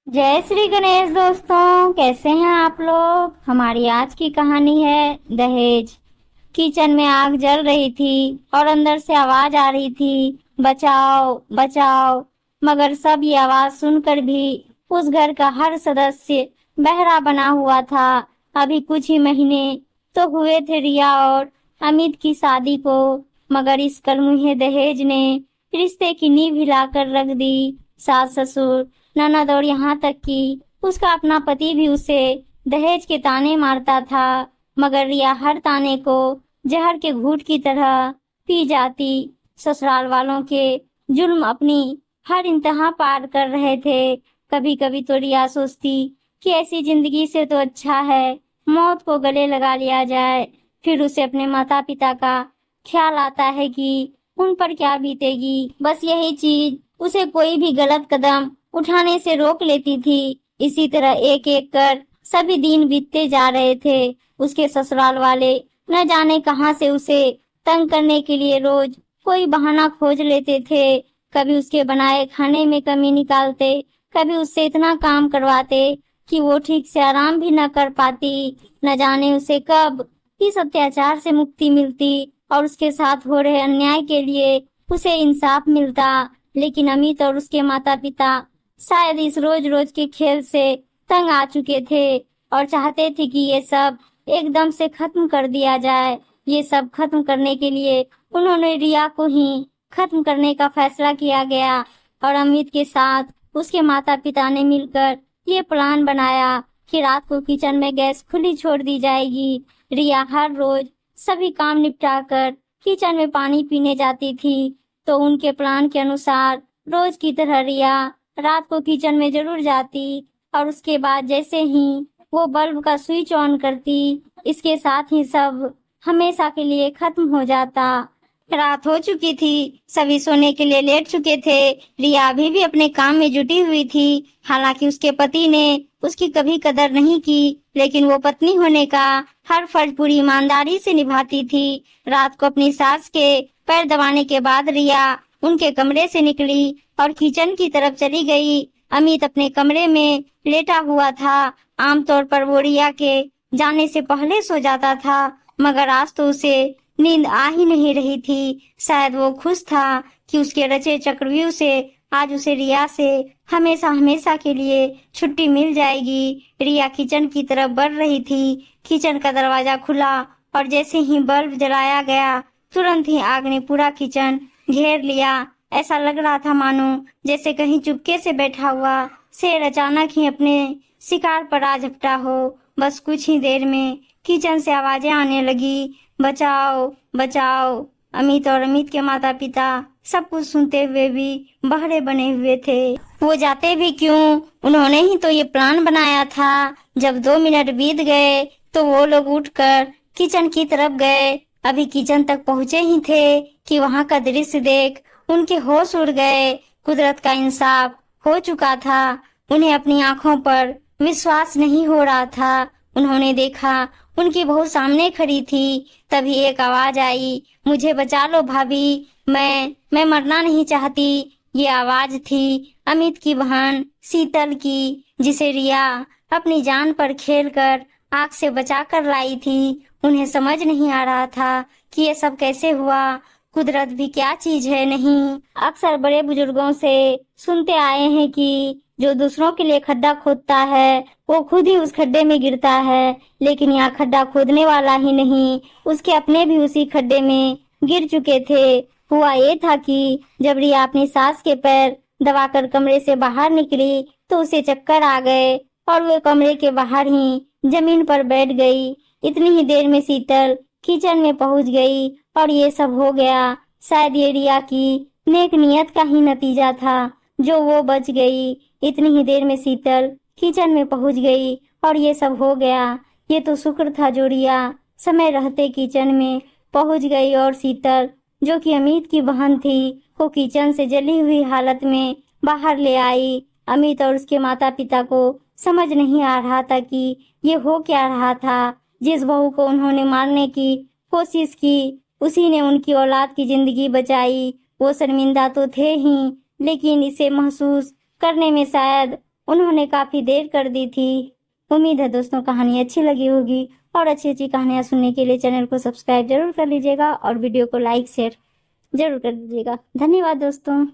जय श्री गणेश दोस्तों, कैसे हैं आप लोग। हमारी आज की कहानी है दहेज। किचन में आग जल रही थी और अंदर से आवाज आ रही थी, बचाओ बचाओ। मगर सब ये आवाज सुनकर भी उस घर का हर सदस्य बहरा बना हुआ था। अभी कुछ ही महीने तो हुए थे रिया और अमित की शादी को, मगर इस कलमुहे दहेज ने रिश्ते की नींव हिलाकर रख दी। सास ससुर ननद और यहाँ तक कि उसका अपना पति भी उसे दहेज के ताने मारता था, मगर रिया हर ताने को जहर के घूंट की तरह पी जाती। ससुराल वालों के जुल्म अपनी हर इंतहा पार कर रहे थे। कभी कभी तो रिया सोचती कि ऐसी जिंदगी से तो अच्छा है मौत को गले लगा लिया जाए। फिर उसे अपने माता पिता का ख्याल आता है कि उन पर क्या बीतेगी। बस यही चीज उसे कोई भी गलत कदम उठाने से रोक लेती थी। इसी तरह एक एक कर सभी दिन बीतते जा रहे थे। उसके ससुराल वाले न जाने कहां से उसे तंग करने के लिए रोज कोई बहाना खोज लेते थे। कभी उसके बनाए खाने में कमी निकालते, कभी उससे इतना काम करवाते कि वो ठीक से आराम भी न कर पाती। न जाने उसे कब इस अत्याचार से मुक्ति मिलती और उसके साथ हो रहे अन्याय के लिए उसे इंसाफ मिलता। लेकिन अमित और उसके माता पिता शायद इस रोज रोज के खेल से तंग आ चुके थे और चाहते थे कि ये सब एकदम से खत्म कर दिया जाए। ये सब खत्म करने के लिए उन्होंने रिया को ही खत्म करने का फैसला किया गया और अमित के साथ उसके माता पिता ने मिलकर ये प्लान बनाया कि रात को किचन में गैस खुली छोड़ दी जाएगी। रिया हर रोज सभी काम निपटा कर किचन में पानी पीने जाती थी, तो उनके प्लान के अनुसार रोज की तरह रिया रात को किचन में जरूर जाती और उसके बाद जैसे ही वो बल्ब का स्विच ऑन करती, इसके साथ ही सब हमेशा के लिए खत्म हो जाता। रात हो चुकी थी, सभी सोने के लिए लेट चुके थे। रिया अभी भी अपने काम में जुटी हुई थी। हालांकि उसके पति ने उसकी कभी कदर नहीं की, लेकिन वो पत्नी होने का हर फर्ज पूरी ईमानदारी से निभाती थी। रात को अपनी सास के पैर दबाने के बाद रिया उनके कमरे से निकली और किचन की तरफ चली गई। अमित अपने कमरे में लेटा हुआ था। आमतौर पर वो रिया के जाने से पहले सो जाता था, मगर आज तो उसे नींद आ ही नहीं रही थी। शायद वो खुश था कि उसके रचे चक्रव्यूह से आज उसे रिया से हमेशा हमेशा के लिए छुट्टी मिल जाएगी। रिया किचन की तरफ बढ़ रही थी। किचन का दरवाजा खुला और जैसे ही बल्ब जलाया गया, तुरंत ही आग ने पूरा किचन घेर लिया। ऐसा लग रहा था मानो जैसे कहीं चुपके से बैठा हुआ शेर अचानक ही अपने शिकार पर आ झपटा हो। बस कुछ ही देर में किचन से आवाजें आने लगी, बचाओ बचाओ। अमित और अमित के माता पिता सब कुछ सुनते हुए भी बहरे बने हुए थे। वो जाते भी क्यों, उन्होंने ही तो ये प्लान बनाया था। जब 2 मिनट बीत गए तो वो लोग उठकर किचन की तरफ गए। अभी किचन तक पहुंचे ही थे कि वहां का दृश्य देख उनके होश उड़ गए। कुदरत का इंसाफ हो चुका था। उन्हें अपनी आंखों पर विश्वास नहीं हो रहा था। उन्होंने देखा उनकी बहू सामने खड़ी थी। तभी एक आवाज आई, मुझे बचा लो भाभी, मैं मरना नहीं चाहती। ये आवाज थी अमित की बहन शीतल की, जिसे रिया अपनी जान पर खेलकर आग से बचा कर लाई थी। उन्हें समझ नहीं आ रहा था कि ये सब कैसे हुआ। कुदरत भी क्या चीज है नहीं। अक्सर बड़े बुजुर्गों से सुनते आए हैं कि जो दूसरों के लिए खड्डा खोदता है वो खुद ही उस खड्डे में गिरता है। लेकिन यहाँ खड्डा खोदने वाला ही नहीं, उसके अपने भी उसी खड्डे में गिर चुके थे। हुआ ये था कि जब रिया अपनी सास के पैर दबाकर कमरे से बाहर निकली तो उसे चक्कर आ गए और वो कमरे के बाहर ही जमीन पर बैठ गई। इतनी ही देर में शीतल किचन में पहुंच गई और ये सब हो गया। शायद ये रिया की नेक नियत का ही नतीजा था जो वो बच गई। इतनी ही देर में शीतल किचन में पहुंच गई और ये सब हो गया। ये तो शुक्र था जो रिया समय रहते किचन में पहुंच गई और शीतल, जो कि अमित की बहन थी, वो किचन से जली हुई हालत में बाहर ले आई। अमित और उसके माता पिता को समझ नहीं आ रहा था कि ये हो क्या रहा था। जिस बहू को उन्होंने मारने की कोशिश की, उसी ने उनकी औलाद की जिंदगी बचाई। वो शर्मिंदा तो थे ही, लेकिन इसे महसूस करने में शायद उन्होंने काफी देर कर दी थी। उम्मीद है दोस्तों कहानी अच्छी लगी होगी, और अच्छी अच्छी कहानियां सुनने के लिए चैनल को सब्सक्राइब जरूर कर लीजिएगा और वीडियो को लाइक शेयर जरूर कर दीजिएगा। धन्यवाद दोस्तों।